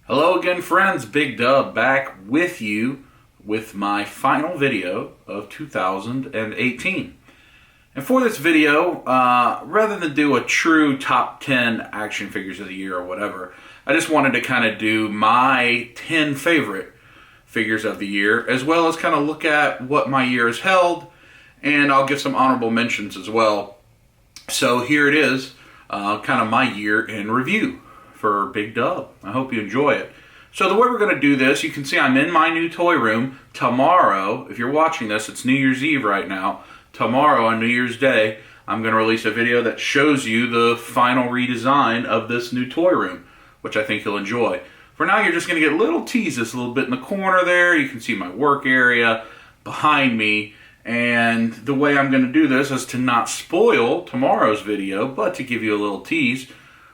Hello again, friends. Big Dub back with you with my final video of 2018. And for this video, rather than do a true top 10 action figures of the year or whatever, I just wanted to kind of do my 10 favorite figures of the year, as well as kind of look at what my year has held, and I'll give some honorable mentions as well. So here it is, kind of my year in review for Big Dub. I hope you enjoy it. So the way we're going to do this, you can see I'm in my new toy room. Tomorrow, if you're watching this, it's New Year's Eve right now. Tomorrow on New Year's Day, I'm going to release a video that shows you the final redesign of this new toy room, which I think you'll enjoy. For now, you're just going to get little teases a little bit in the corner there. You can see my work area behind me. And the way I'm going to do this is to not spoil tomorrow's video, but to give you a little tease.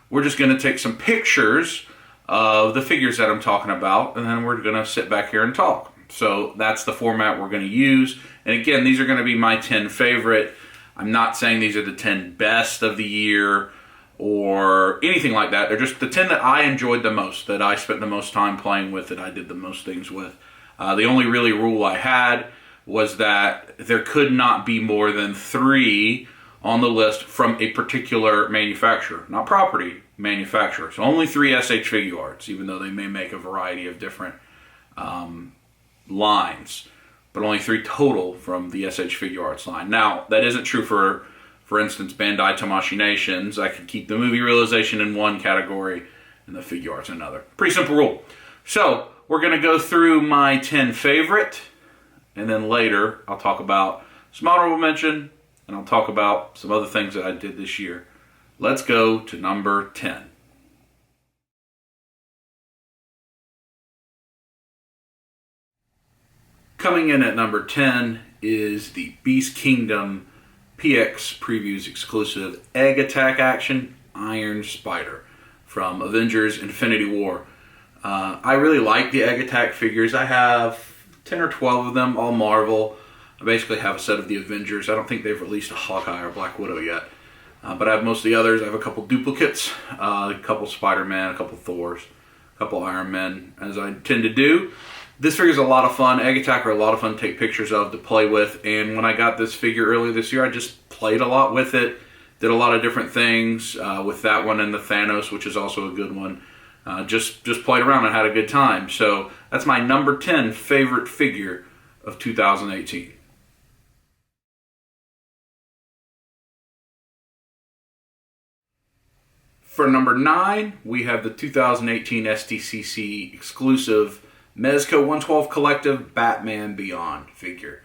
We're just going to take some pictures of the figures that I'm talking about, and then we're going to sit back here and talk. So that's the format we're going to use. And again, these are going to be my 10 favorite. I'm not saying these are the 10 best of the year or anything like that. They're just the 10 that I enjoyed the most, that I spent the most time playing with, that I did the most things with. The only really rule I had was that there could not be more than 3 on the list from a particular manufacturer, not property, manufacturer. So only 3 SH Figuarts, even though they may make a variety of different lines, but only 3 total from the SH Figuarts line. Now, that isn't true for instance, Bandai Tamashii Nations. I could keep the movie realization in one category and the Figuarts in another. Pretty simple rule. So we're going to go through my 10 favorite, and then later I'll talk about some honorable mention, and I'll talk about some other things that I did this year. Let's go to number 10. Coming in at number 10 is the Beast Kingdom PX Previews exclusive Egg Attack Action Iron Spider from Avengers Infinity War. I really like the Egg Attack figures. I have 10 or 12 of them, all Marvel. I basically have a set of the Avengers. I don't think they've released a Hawkeye or Black Widow yet. But I have most of the others. I have a couple duplicates, a couple Spider-Man, a couple Thors, a couple Iron Men, as I tend to do. This figure is a lot of fun. Egg Attack are a lot of fun to take pictures of, to play with. And when I got this figure earlier this year, I just played a lot with it. Did a lot of different things with that one and the Thanos, which is also a good one. Just played around and had a good time. So that's my number 10 favorite figure of 2018. For number 9, we have the 2018 STCC exclusive Mezco 112 Collective Batman Beyond figure.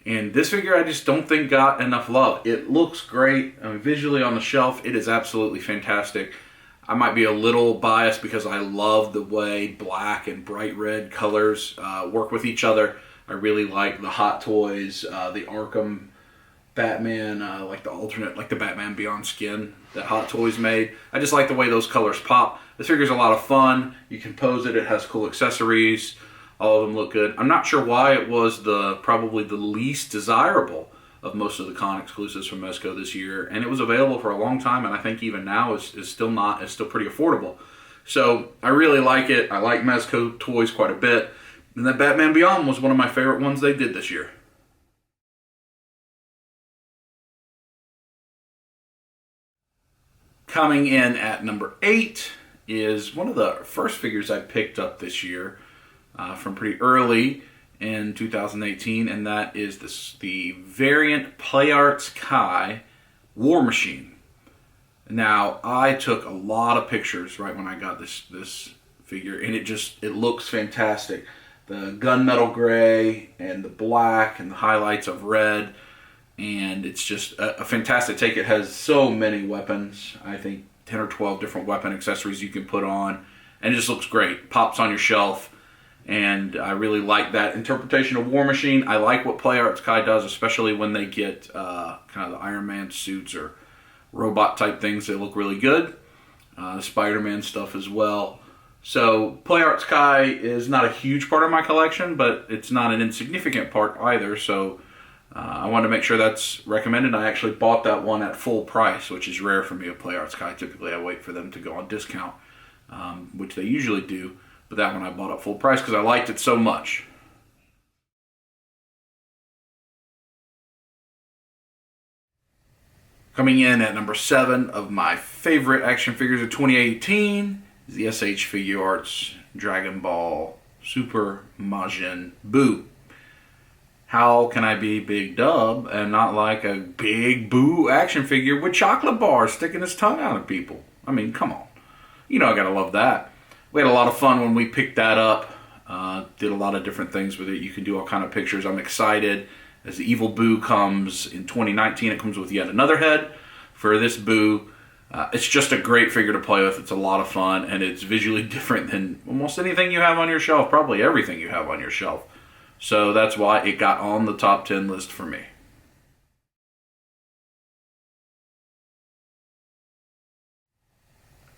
And this figure I just don't think got enough love. It looks great. I mean, visually on the shelf, it is absolutely fantastic. I might be a little biased because I love the way black and bright red colors work with each other. I really like the Hot Toys, the Arkham Batman, like the alternate, like the Batman Beyond skin that Hot Toys made. I just like the way those colors pop. This figure's a lot of fun. You can pose it. It has cool accessories. All of them look good. I'm not sure why it was probably the least desirable of most of the con exclusives from Mezco this year, and it was available for a long time, and I think even now is still pretty affordable. So I really like it. I like Mezco toys quite a bit, and that Batman Beyond was one of my favorite ones they did this year. Coming in at number 8 is one of the first figures I picked up this year from pretty early in 2018, and that is the variant PlayArts Kai War Machine. Now, I took a lot of pictures right when I got this figure, and it looks fantastic. The gunmetal gray and the black and the highlights of red. And it's just a fantastic take. It has so many weapons. I think 10 or 12 different weapon accessories you can put on. And it just looks great. Pops on your shelf. And I really like that interpretation of War Machine. I like what PlayArts Kai does, especially when they get kind of the Iron Man suits or robot type things. They look really good. The Spider-Man stuff as well. So PlayArts Kai is not a huge part of my collection, but it's not an insignificant part either. So I wanted to make sure that's recommended. I actually bought that one at full price, which is rare for me at PlayArts Kai. Typically I wait for them to go on discount which they usually do. But that one I bought at full price because I liked it so much. Coming in at number 7 of my favorite action figures of 2018 is the SH Figure Arts Dragon Ball Super Majin Buu. How can I be Big Dub and not like a big Buu action figure with chocolate bars sticking his tongue out at people? I mean, come on. You know I gotta love that. We had a lot of fun when we picked that up. Did a lot of different things with it. You can do all kind of pictures. I'm excited. As the Evil Buu comes in 2019, it comes with yet another head for this Buu. It's just a great figure to play with. It's a lot of fun, and it's visually different than almost anything you have on your shelf, probably everything you have on your shelf. So that's why it got on the top 10 list for me.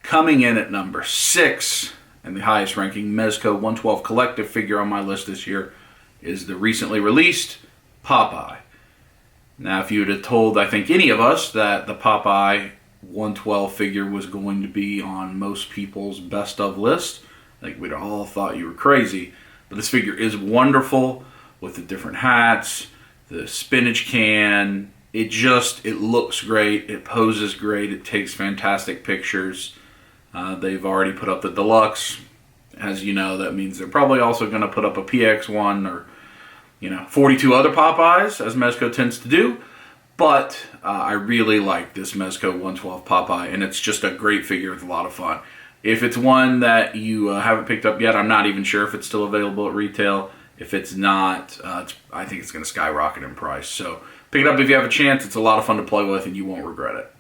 Coming in at number 6, and the highest ranking Mezco 112 collective figure on my list this year, is the recently released Popeye. Now, if you would have told, I think, any of us that the Popeye 112 figure was going to be on most people's best of list, I think we'd all thought you were crazy. But this figure is wonderful with the different hats, the spinach can. It looks great. It poses great. It takes fantastic pictures. They've already put up the deluxe. As you know, that means they're probably also going to put up a PX1 or 42 other Popeyes, as Mezco tends to do. But I really like this Mezco 112 Popeye, and it's just a great figure. It's a lot of fun. If it's one that you haven't picked up yet, I'm not even sure if it's still available at retail. If it's not, I think it's going to skyrocket in price. So pick it up if you have a chance. It's a lot of fun to play with, and you won't regret it.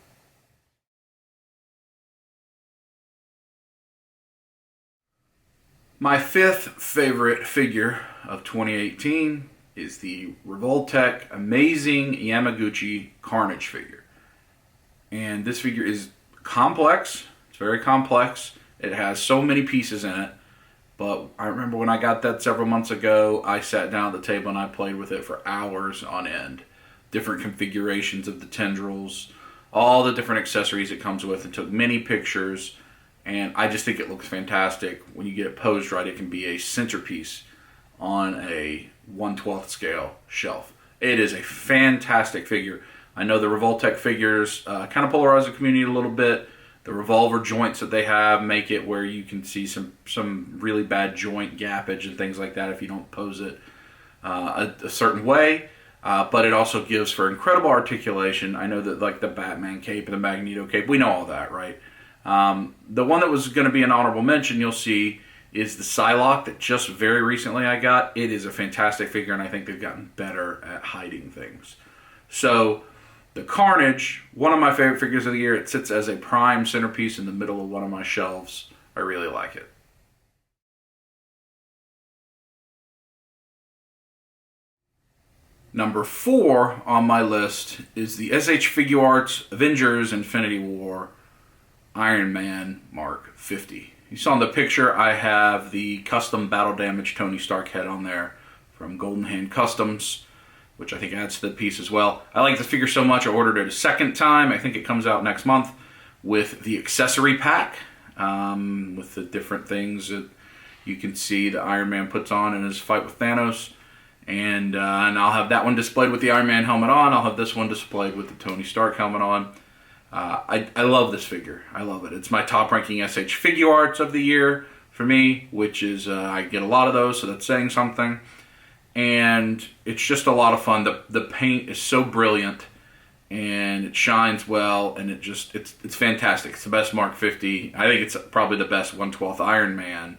My 5th favorite figure of 2018 is the Revoltech Amazing Yamaguchi Carnage figure. And this figure is complex. It's very complex. It has so many pieces in it. But I remember when I got that several months ago, I sat down at the table and I played with it for hours on end. Different configurations of the tendrils, all the different accessories it comes with, and took many pictures. And I just think it looks fantastic. When you get it posed right, it can be a centerpiece on a 1/12 scale shelf. It is a fantastic figure. I know the Revoltech figures kind of polarize the community a little bit. The revolver joints that they have make it where you can see some really bad joint gappage and things like that if you don't pose it a certain way. But it also gives for incredible articulation. I know that like the Batman cape and the Magneto cape, we know all that, right? The one that was going to be an honorable mention, you'll see, is the Psylocke that just very recently I got. It is a fantastic figure, and I think they've gotten better at hiding things. So, the Carnage, one of my favorite figures of the year. It sits as a prime centerpiece in the middle of one of my shelves. I really like it. Number 4 on my list is the SH Figure Arts Avengers Infinity War Iron Man Mark 50. You saw in the picture I have the custom battle damage Tony Stark head on there from Golden Hand Customs, which I think adds to the piece as well. I like this figure so much I ordered it a second time. I think it comes out next month with the accessory pack, with the different things that you can see the Iron Man puts on in his fight with Thanos. And I'll have that one displayed with the Iron Man helmet on. I'll have this one displayed with the Tony Stark helmet on. I love this figure. I love it. It's my top-ranking SH Figure Arts of the year for me, which is, I get a lot of those, so that's saying something. And it's just a lot of fun. The paint is so brilliant, and it shines well, and it's fantastic. It's the best Mark 50. I think it's probably the best 1/12 Iron Man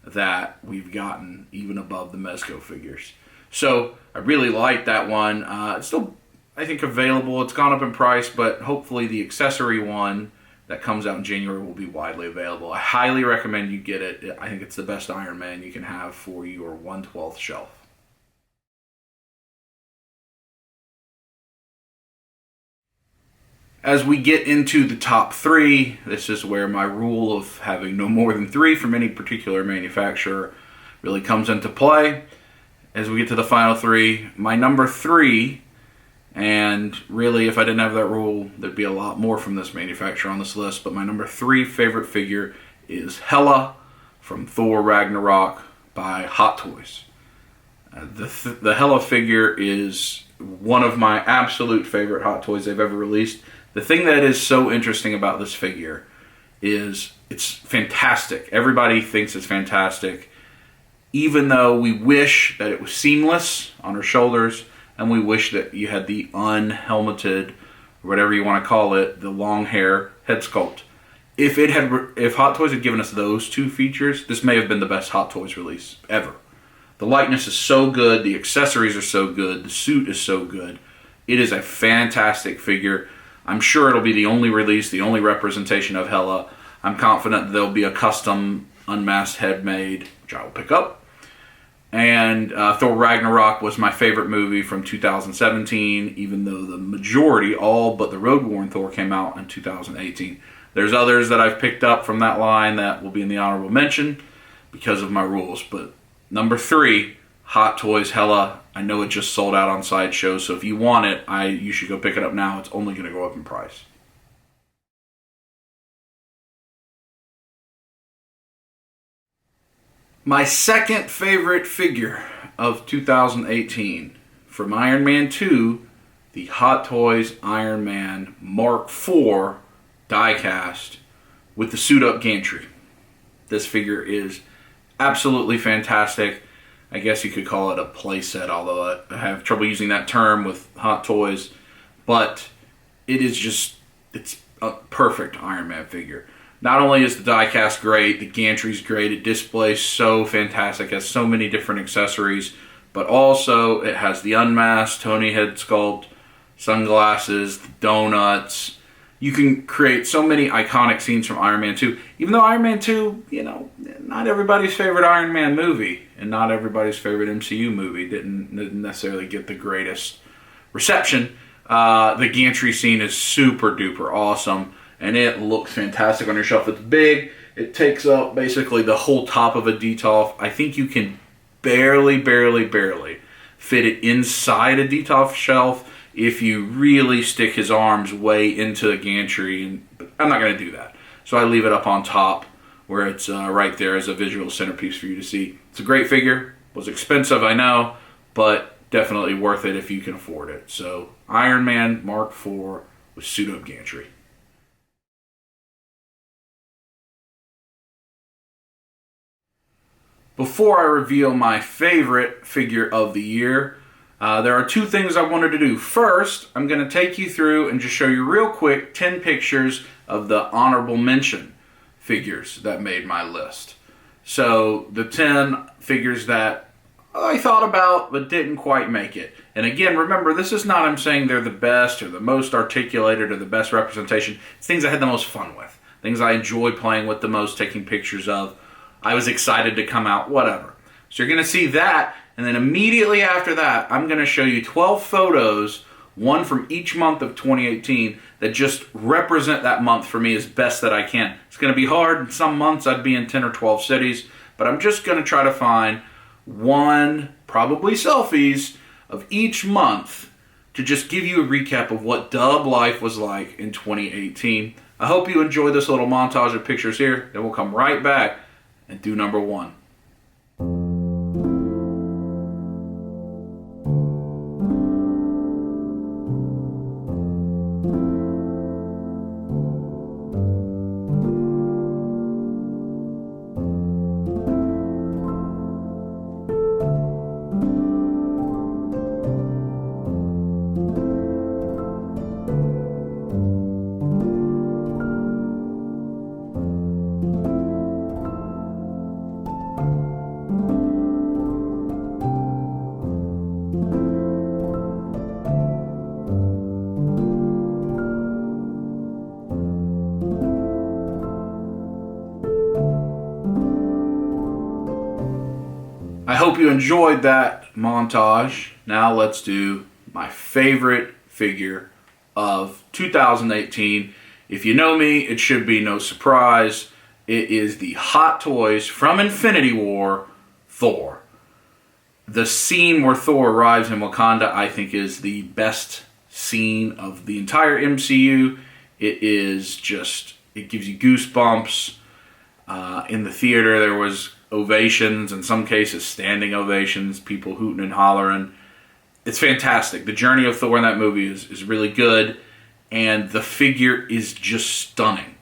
that we've gotten, even above the Mezco figures. So I really like that one. It's still, I think, available. It's gone up in price, but hopefully the accessory one that comes out in January will be widely available. I highly recommend you get it. I think it's the best Iron Man you can have for your 1/12 shelf. As we get into the top 3, this is where my rule of having no more than 3 from any particular manufacturer really comes into play. As we get to the final 3, my number 3, and really if I didn't have that rule, there'd be a lot more from this manufacturer on this list, but my number 3 favorite figure is Hela from Thor Ragnarok by Hot Toys. The Hela figure is one of my absolute favorite Hot Toys they've ever released. The thing that is so interesting about this figure is it's fantastic. Everybody thinks it's fantastic, even though we wish that it was seamless on her shoulders, and we wish that you had the unhelmeted, whatever you want to call it, the long hair head sculpt. If Hot Toys had given us those two features, this may have been the best Hot Toys release ever. The likeness is so good, the accessories are so good, the suit is so good. It is a fantastic figure. I'm sure it'll be the only release, the only representation of Hela. I'm confident that there'll be a custom unmasked head made, which I will pick up. And Thor Ragnarok was my favorite movie from 2017, even though the majority, all but the Road-Worn Thor, came out in 2018. There's others that I've picked up from that line that will be in the honorable mention because of my rules. But number 3, Hot Toys Hela. I know it just sold out on Sideshow, so if you want it, you should go pick it up now. It's only going to go up in price. My second favorite figure of 2018 from Iron Man 2, the Hot Toys Iron Man Mark IV diecast with the suit-up gantry. This figure is absolutely fantastic. I guess you could call it a playset, although I have trouble using that term with Hot Toys. But it's a perfect Iron Man figure. Not only is the diecast great, the gantry's great, it displays so fantastic, has so many different accessories, but also it has the unmasked Tony head sculpt, sunglasses, the donuts. You can create so many iconic scenes from Iron Man 2. Even though Iron Man 2, not everybody's favorite Iron Man movie, and not everybody's favorite MCU movie, didn't necessarily get the greatest reception. The gantry scene is super duper awesome, and it looks fantastic on your shelf. It's big. It takes up basically the whole top of a Detolf. I think you can barely fit it inside a Detolf shelf if you really stick his arms way into the gantry. But I'm not going to do that. So I leave it up on top where it's right there as a visual centerpiece for you to see. It's a great figure. Was expensive, I know, but definitely worth it if you can afford it. So Iron Man Mark IV with suit-up gantry. Before I reveal my favorite figure of the year, there are 2 things I wanted to do. First, I'm going to take you through and just show you real quick 10 pictures of the honorable mention figures that made my list. So the 10 figures that I thought about but didn't quite make it. And again, remember, this is not I'm saying they're the best or the most articulated or the best representation. It's things I had the most fun with. Things I enjoyed playing with the most, taking pictures of. I was excited to come out, whatever. So you're going to see that, and then immediately after that, I'm going to show you 12 photos, one from each month of 2018, that just represent that month for me as best that I can. It's going to be hard. In some months, I'd be in 10 or 12 cities, but I'm just going to try to find one, probably selfies, of each month to just give you a recap of what dub life was like in 2018. I hope you enjoyed this little montage of pictures here. Then we'll come right back and do number 1. I hope you enjoyed that montage. Now let's do my favorite figure of 2018. If you know me, it should be no surprise. It is the Hot Toys from Infinity War, Thor. The scene where Thor arrives in Wakanda, I think, is the best scene of the entire MCU. It is just, it gives you goosebumps. In the theater, there was ovations, in some cases standing ovations, people hooting and hollering. It's fantastic. The journey of Thor in that movie is really good, and the figure is just stunning.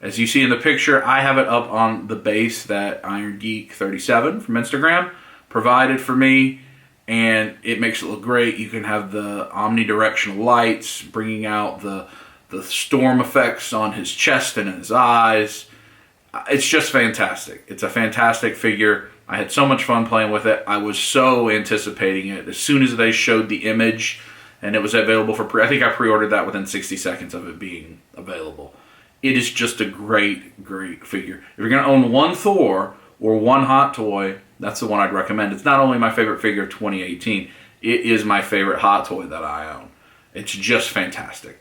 As you see in the picture, I have it up on the base that Iron Geek 37 from Instagram provided for me, and it makes it look great. You can have the omnidirectional lights bringing out the storm effects on his chest and his eyes. It's just fantastic. It's a fantastic figure. I had so much fun playing with it. I was so anticipating it. As soon as they showed the image and it was available for I think I pre-ordered that within 60 seconds of it being available. It is just a great, great figure. If you're going to own one Thor or one Hot Toy, that's the one I'd recommend. It's not only my favorite figure of 2018, it is my favorite Hot Toy that I own. It's just fantastic.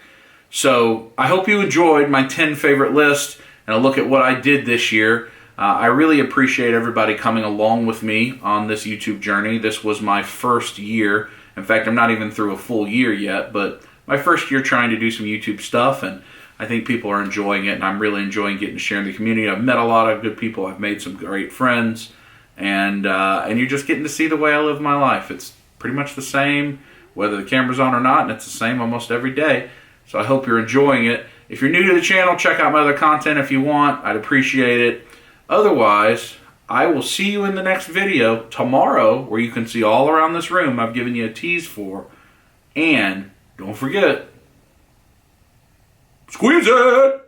So I hope you enjoyed my 10 favorite list and a look at what I did this year. I really appreciate everybody coming along with me on this YouTube journey. This was my first year. In fact, I'm not even through a full year yet, but my first year trying to do some YouTube stuff, and I think people are enjoying it, and I'm really enjoying getting to share in the community. I've met a lot of good people. I've made some great friends, and you're just getting to see the way I live my life. It's pretty much the same, whether the camera's on or not, and it's the same almost every day. So I hope you're enjoying it. If you're new to the channel, check out my other content if you want. I'd appreciate it. Otherwise, I will see you in the next video tomorrow, where you can see all around this room I've given you a tease for. And don't forget, squeeze it!